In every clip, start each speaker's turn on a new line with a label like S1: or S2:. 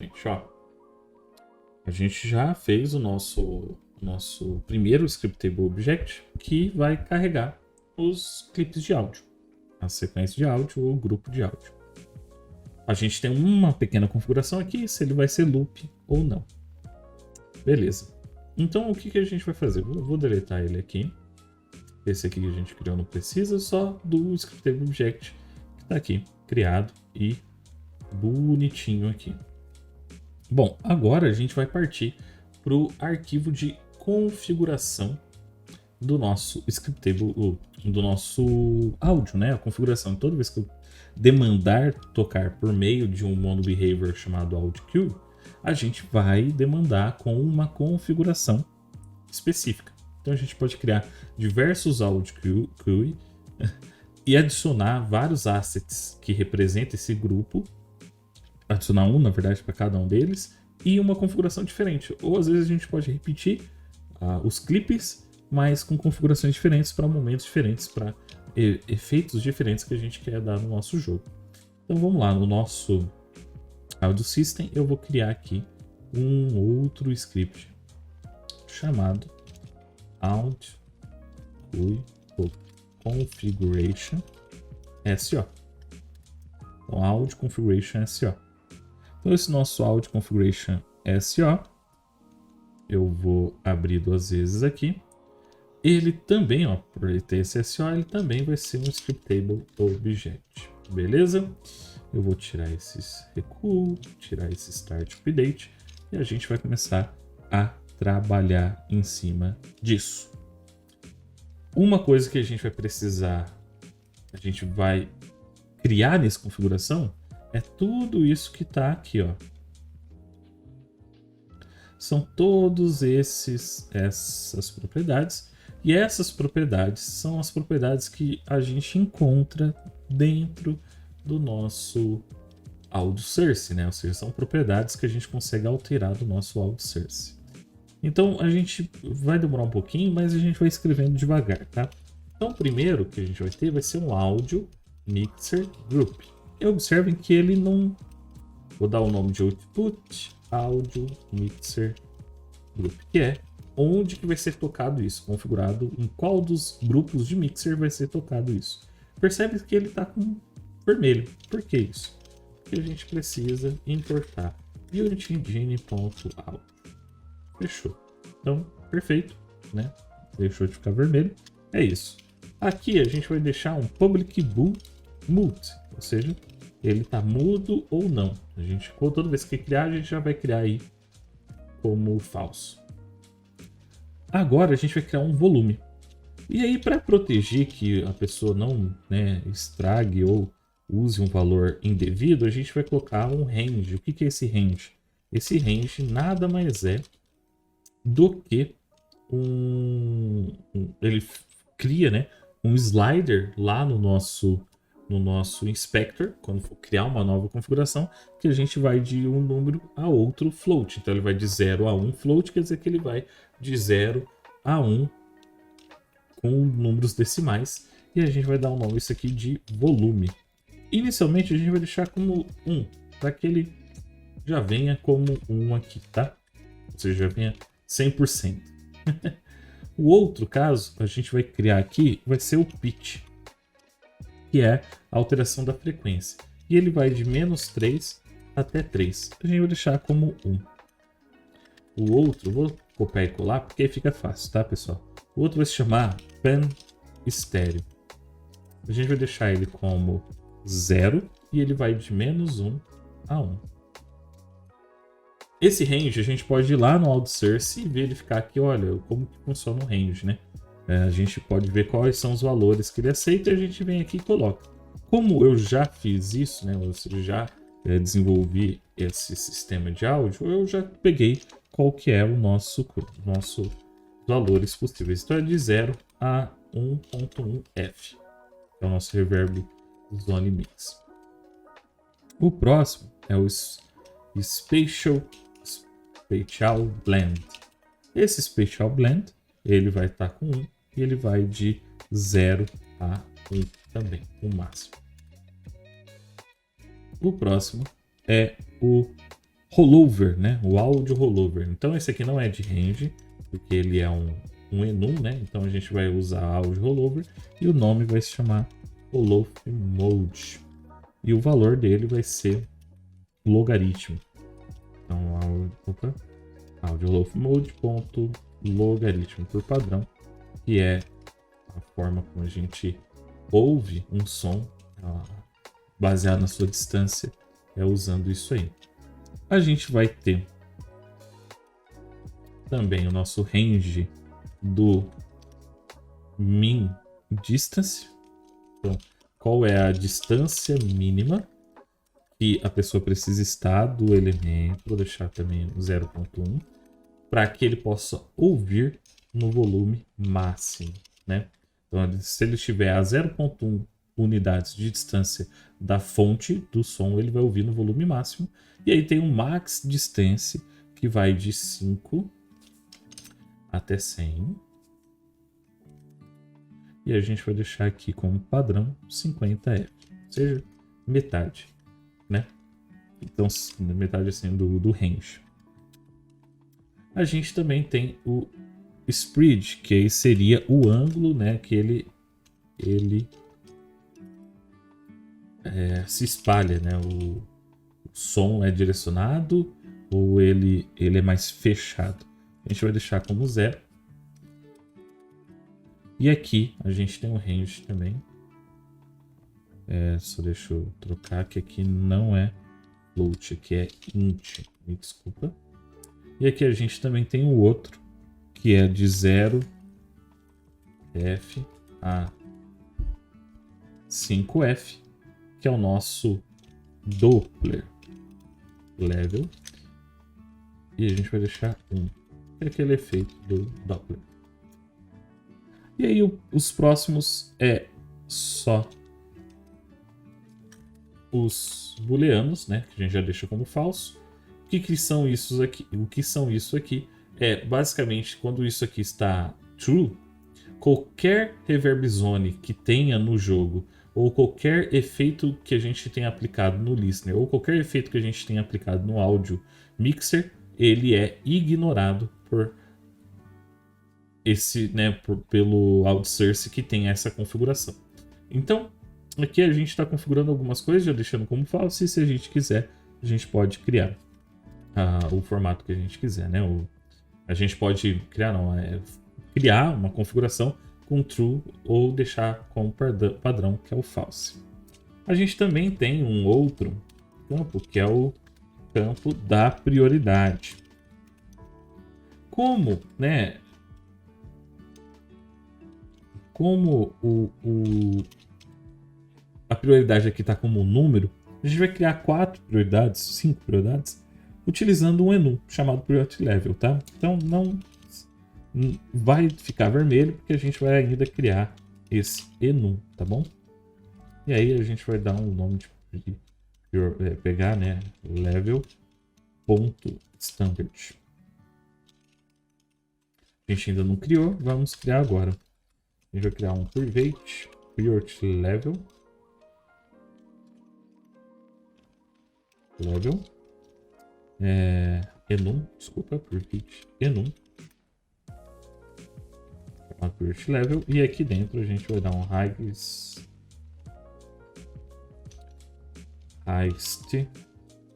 S1: Gente, ó, a gente já fez o nosso primeiro Scriptable Object que vai carregar os clipes de áudio, a sequência de áudio ou o grupo de áudio. A gente tem uma pequena configuração aqui, se ele vai ser loop ou não. Beleza. Então o que a gente vai fazer? Vou deletar ele aqui. Esse aqui que a gente criou não precisa, só do Scriptable Object que está aqui, criado e bonitinho aqui. Bom, agora a gente vai partir para o arquivo de configuração do nosso Scriptable, do nosso áudio, né? A configuração. Toda vez que eu demandar tocar por meio de um monobehavior chamado AudioQueue, a gente vai demandar com uma configuração específica. Então a gente pode criar diversos AudioQueue e adicionar vários assets que representam esse grupo, adicionar um, na verdade, para cada um deles, e uma configuração diferente. Ou às vezes a gente pode repetir os clipes, mas com configurações diferentes para momentos diferentes, para efeitos diferentes que a gente quer dar no nosso jogo. Então vamos lá, no nosso Audio System eu vou criar aqui um outro script chamado AudioQueue Configuration SO. Então, Audio Configuration SO. Então, esse nosso Audio Configuration SO, eu vou abrir duas vezes aqui. Ele também, ó, por ele ter esse SO, ele também vai ser um Scriptable Object. Beleza? Eu vou tirar esses recuo, tirar esse Start Update e a gente vai começar a trabalhar em cima disso. Uma coisa que a gente vai precisar, a gente vai criar nessa configuração, é tudo isso que está aqui, ó. São todos essas propriedades. E essas propriedades são as propriedades que a gente encontra dentro do nosso audio source, né? Ou seja, são propriedades que a gente consegue alterar do nosso audio source. Então a gente vai demorar um pouquinho, mas a gente vai escrevendo devagar, tá? Então o primeiro que a gente vai ter vai ser um Audio Mixer Group. E observem que ele não... Vou dar o nome de Output Audio Mixer Group, que é onde que vai ser tocado isso, configurado em qual dos grupos de mixer vai ser tocado isso. Percebe que ele está com vermelho. Por que isso? Porque a gente precisa importar UnityEngine.audio. Fechou. Então, perfeito, né? Deixou de ficar vermelho. É isso. Aqui a gente vai deixar um public bool mute, ou seja, ele está mudo ou não. A gente, toda vez que criar, a gente já vai criar aí como falso. Agora a gente vai criar um volume. E aí, para proteger que a pessoa não, né, estrague ou use um valor indevido, a gente vai colocar um range. O que é esse range? Esse range nada mais é do que ele cria, né, um slider lá no nosso inspector, quando for criar uma nova configuração, que a gente vai de um número a outro float. Então ele vai de 0 a 1 float, quer dizer que ele vai de 0 a 1 com números decimais. E a gente vai dar um nome isso aqui de volume. Inicialmente a gente vai deixar como 1, para que ele já venha como 1 aqui, tá? Ou seja, já venha 100%. O outro caso, a gente vai criar aqui, vai ser o pitch, que é a alteração da frequência. E ele vai de -3 até 3. A gente vai deixar como 1. O outro, vou copiar e colar, porque aí fica fácil, tá, pessoal? O outro vai se chamar Pan Estéreo. A gente vai deixar ele como 0 e ele vai de -1 a 1. Esse range a gente pode ir lá no Audio Source e verificar aqui, olha, como que funciona o range, né? A gente pode ver quais são os valores que ele aceita e a gente vem aqui e coloca. Como eu já fiz isso, né? Ou seja, já desenvolvi esse sistema de áudio, eu já peguei qual que é o nosso valores possíveis. Então é de 0 a 1.1F. É o nosso Reverb Zone Mix. O próximo é o Spatial Blend. Esse Spatial Blend, ele vai estar com 1 e ele vai de 0 a 1 também, o máximo. O próximo é o rollover, né? O áudio rollover. Então esse aqui não é de range, porque ele é um enum, né? Então a gente vai usar áudio rollover e o nome vai se chamar Rollover Mode. E o valor dele vai ser logaritmo. Então áudio rollover mode ponto logaritmo por padrão, que é a forma como a gente ouve um som baseado na sua distância, usando isso aí. A gente vai ter também o nosso range do min distance. Então, qual é a distância mínima que a pessoa precisa estar do elemento? Vou deixar também o 0.1 para que ele possa ouvir no volume máximo, né? Então, se ele estiver a 0.1 unidades de distância da fonte do som, ele vai ouvir no volume máximo. E aí tem um max distance que vai de 5 até 100. E a gente vai deixar aqui como padrão 50F, ou seja, metade, né? Então, metade assim do range. A gente também tem o spread, que aí seria o ângulo, né, que ele se espalha, né? O som é direcionado ou ele é mais fechado. A gente vai deixar como 0. E aqui a gente tem um range também. Só deixa eu trocar, que aqui não é float, aqui é int. Me desculpa. E aqui a gente também tem o outro, que é de 0F a 5F, que é o nosso Doppler level. E a gente vai deixar 1, que é aquele efeito do Doppler. E aí os próximos é só os booleanos, né, que a gente já deixa como falso. O que são isso aqui? O que são isso aqui? Basicamente, quando isso aqui está true, qualquer reverb zone que tenha no jogo, ou qualquer efeito que a gente tenha aplicado no listener, ou qualquer efeito que a gente tenha aplicado no áudio mixer, ele é ignorado por esse, né, pelo outsource que tem essa configuração. Então, aqui a gente está configurando algumas coisas, já deixando como falso, e se a gente quiser, a gente pode criar o formato que a gente quiser, né? A gente pode criar uma configuração com true ou deixar como padrão, que é o false. A gente também tem um outro campo, que é o campo da prioridade. Como, né? Como a prioridade aqui está como um número, a gente vai criar 5 prioridades, utilizando um enum chamado priority level, tá? Então não vai ficar vermelho, porque a gente vai ainda criar esse enum, tá bom? E aí a gente vai dar um nome de pegar, né, level.standard. A gente ainda não criou, vamos criar agora. A gente vai criar um private priority level. Enum, desculpa, private enum. Priority level. E aqui dentro a gente vai dar um highest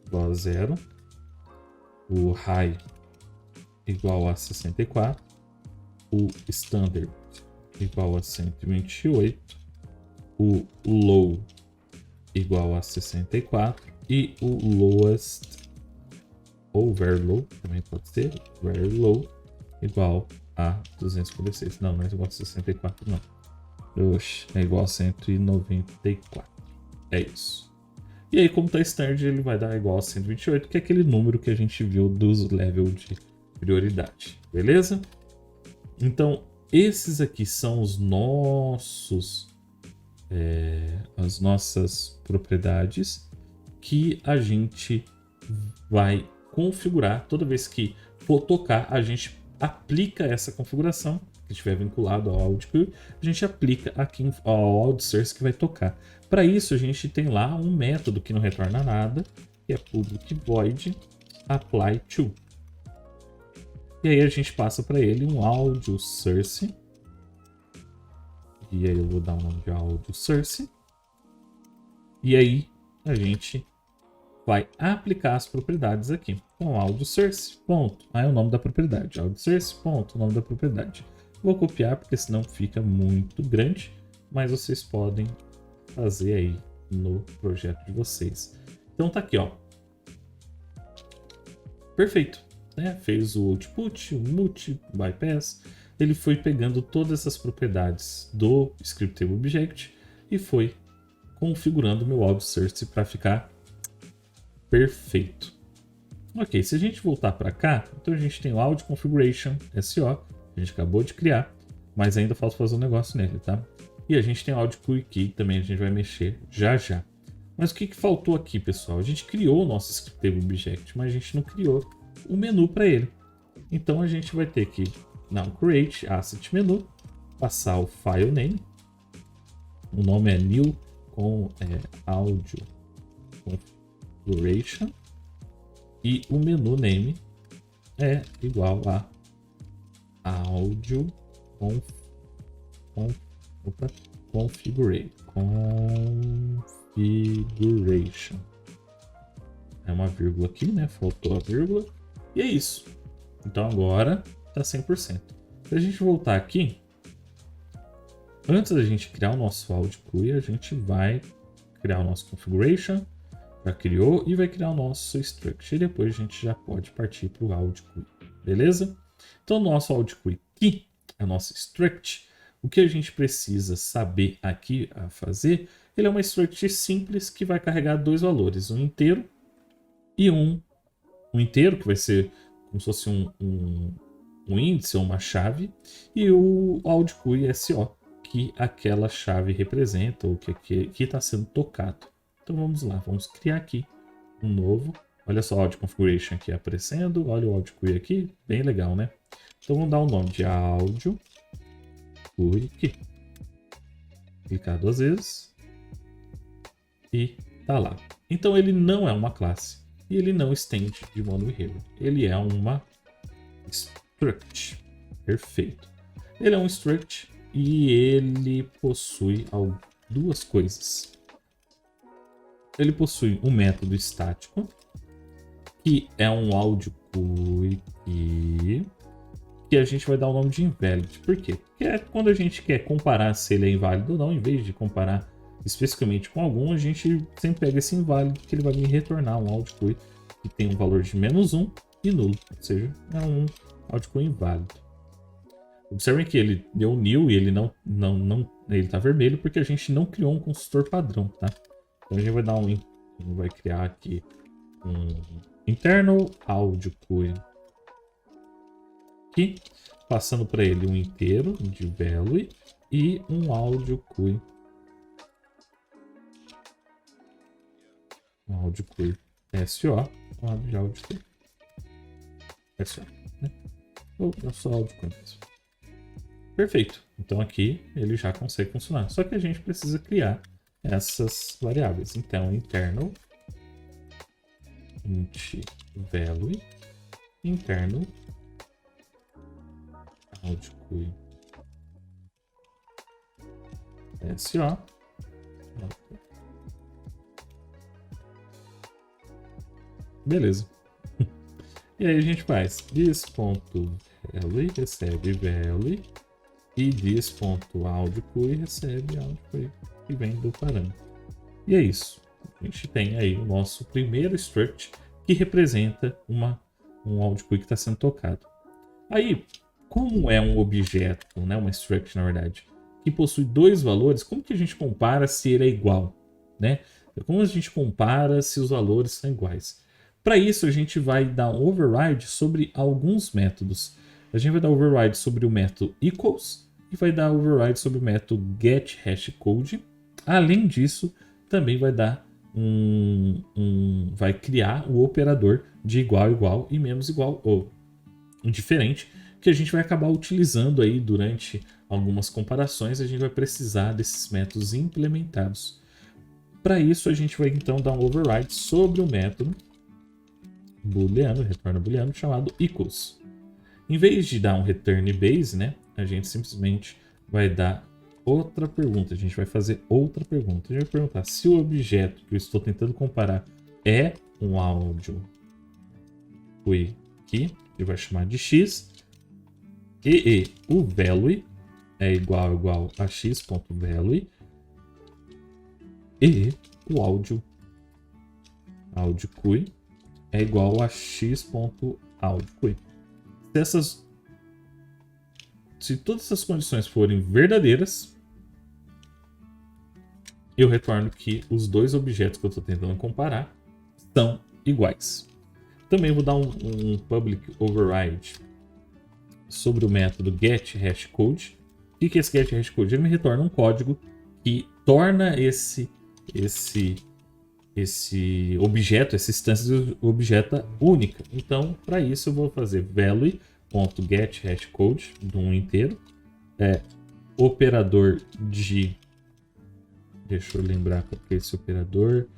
S1: igual a 0. O high igual a 64. O standard igual a 128, o low igual a 64 e o lowest, ou very low, também pode ser, very low, igual a 256. Não é igual a 64 não. Oxe, é igual a 194. É isso. E aí, como está standard, ele vai dar igual a 128, que é aquele número que a gente viu dos level de prioridade. Beleza? Então, esses aqui são os as nossas propriedades que a gente vai configurar. Toda vez que for tocar, a gente aplica essa configuração que estiver vinculado ao AudioQueue, a gente aplica aqui ao AudioSource que vai tocar. Para isso, a gente tem lá um método que não retorna nada, que é public void apply to. E aí a gente passa para ele um áudio source. E aí eu vou dar um nome de áudio source. E aí a gente vai aplicar as propriedades aqui. Então, áudio source, ponto. Aí é o nome da propriedade. Áudio source, ponto, o nome da propriedade. Vou copiar porque senão fica muito grande, mas vocês podem fazer aí no projeto de vocês. Então tá aqui, ó. Perfeito, né? Fez o output, o multi, bypass. Ele foi pegando todas essas propriedades do Scriptable Object e foi configurando o meu audio source para ficar perfeito. Ok, se a gente voltar para cá, então a gente tem o Audio Configuration SO, a gente acabou de criar, mas ainda falta fazer um negócio nele, tá? E a gente tem o Audio Queue que também a gente vai mexer já já. Mas o que faltou aqui, pessoal? A gente criou o nosso Scriptable Object, mas a gente não criou o menu para ele. Então a gente vai ter que, não, Create Asset Menu, passar o File Name, o nome é New com Audio Configuration, e o menu name é igual a Audio Configuration. É uma vírgula aqui, né? Faltou a vírgula. E é isso. Então agora tá 100%. Se a gente voltar aqui, antes da gente criar o nosso Audio Queue, a gente vai criar o nosso Configuration. Já criou e vai criar o nosso struct. E depois a gente já pode partir para o Audio Queue. Beleza? Então o nosso Audio Queue aqui é o nosso struct. O que a gente precisa saber aqui a fazer, ele é uma struct simples que vai carregar dois valores, um inteiro e um inteiro, que vai ser como se fosse um índice ou uma chave, e o Audio Queue SO, que aquela chave representa, ou que está sendo tocado. Então vamos lá, vamos criar aqui um novo. Olha só o Audio Configuration aqui aparecendo, olha o Audio Queue aqui, bem legal, né? Então vamos dar o nome de Audio Queue aqui. Clicar duas vezes e tá lá. Então ele não é uma classe e ele não estende de mono-behavior. Ele é uma struct. Perfeito. Ele é um struct e ele possui duas coisas. Ele possui um método estático, que é um Audio Queue que a gente vai dar o nome de invalid. Por quê? Porque é quando a gente quer comparar se ele é inválido ou não, em vez de comparar especificamente com algum, a gente sempre pega esse inválido, que ele vai me retornar um Audio Queue que tem um valor de -1 e nulo, ou seja, é um Audio Queue inválido. Observem que ele deu nil e ele ele está vermelho porque a gente não criou um construtor padrão, tá? Então a gente vai dar vai criar aqui um internal Audio Queue aqui, passando para ele um inteiro de value e um Audio Queue. Um Audio Queue SO, um Audio Queue SO, né? Ou é só Audio Queue mesmo. Perfeito. Então aqui ele já consegue funcionar. Só que a gente precisa criar essas variáveis. Então, internal int value internal Audio Queue SO. Beleza. E aí a gente faz this.value recebe value e this.audioQueue recebe audioQueue que vem do parâmetro. E é isso. A gente tem aí o nosso primeiro struct que representa um audioQueue que está sendo tocado. Aí, como é um objeto, né, uma struct na verdade, que possui dois valores, como que a gente compara se ele é igual, né? Como a gente compara se os valores são iguais? Para isso, a gente vai dar um override sobre alguns métodos. A gente vai dar override sobre o método equals e vai dar override sobre o método getHashCode. Além disso, também vai dar vai criar o operador de igual, igual e menos igual ou diferente, que a gente vai acabar utilizando aí durante algumas comparações. A gente vai precisar desses métodos implementados. Para isso, a gente vai então dar um override sobre o método booleano, retorna booleano, chamado equals. Em vez de dar um return base, né, a gente simplesmente vai dar outra pergunta. A gente vai fazer outra pergunta. A gente vai perguntar se o objeto que eu estou tentando comparar é um áudio aqui, ele vai chamar de x, e o value é igual a x.value, e o áudio QI é igual a x.áudio QI. Se todas essas condições forem verdadeiras, eu retorno que os dois objetos que eu estou tentando comparar são iguais. Também vou dar um public override sobre o método getHashCode. O que é esse getHashCode? Ele me retorna um código que torna esse objeto, essa instância de objeto única. Então, para isso eu vou fazer value.getHashCode de um inteiro, operador de... Deixa eu lembrar qual que é esse operador.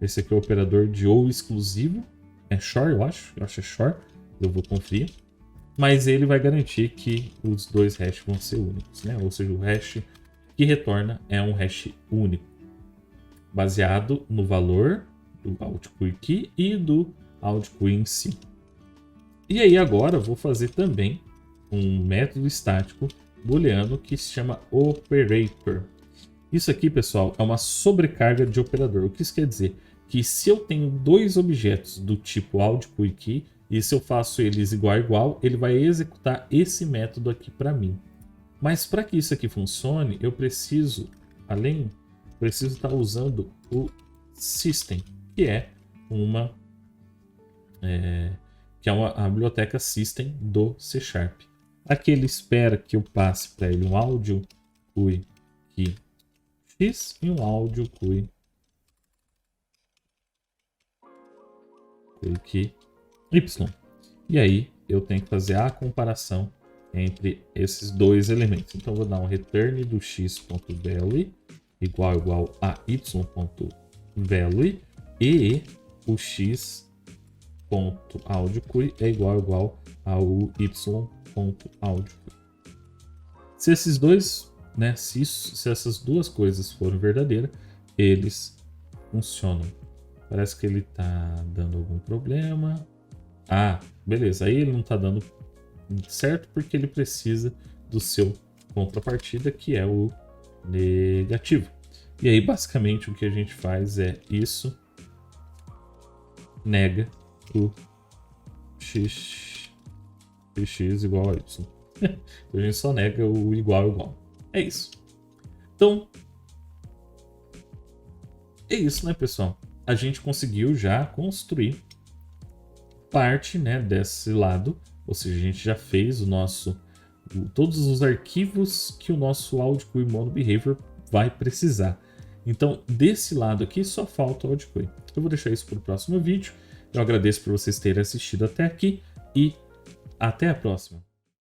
S1: Esse aqui é o operador de ou exclusivo. É short, eu acho. Eu acho que é short. Eu vou conferir. Mas ele vai garantir que os dois hashes vão ser únicos, né? Ou seja, o hash que retorna é um hash único, baseado no valor do AutoQui key e do AutoQui em si. E aí agora eu vou fazer também um método estático booleano que se chama operator. Isso aqui, pessoal, é uma sobrecarga de operador. O que isso quer dizer? Que se eu tenho dois objetos do tipo AutoQui key e se eu faço eles igual a igual, ele vai executar esse método aqui para mim. Mas para que isso aqui funcione, eu preciso estar usando o system, que é a biblioteca system do C#. Aqui ele espera que eu passe para ele um áudio QI X e um áudio QI Y. E aí eu tenho que fazer a comparação entre esses dois elementos. Então eu vou dar um return do x.value igual a y.value e o x.audioQI é igual ao y.audioQI. Se esses dois, né, se essas duas coisas forem verdadeiras, eles funcionam. Parece que ele está dando algum problema. Ah, beleza. Aí ele não está dando certo porque ele precisa do seu contrapartida, que é o negativo. E aí, basicamente, o que a gente faz é isso nega o x igual a y. A gente só nega o igual. É isso. Então, é isso, né, pessoal? A gente conseguiu já construir parte, né, desse lado. Ou seja, a gente já fez todos os arquivos que o nosso AutoQui MonoBehavior vai precisar. Então, desse lado aqui, só falta o AutoQui. Eu vou deixar isso para o próximo vídeo. Eu agradeço por vocês terem assistido até aqui e até a próxima.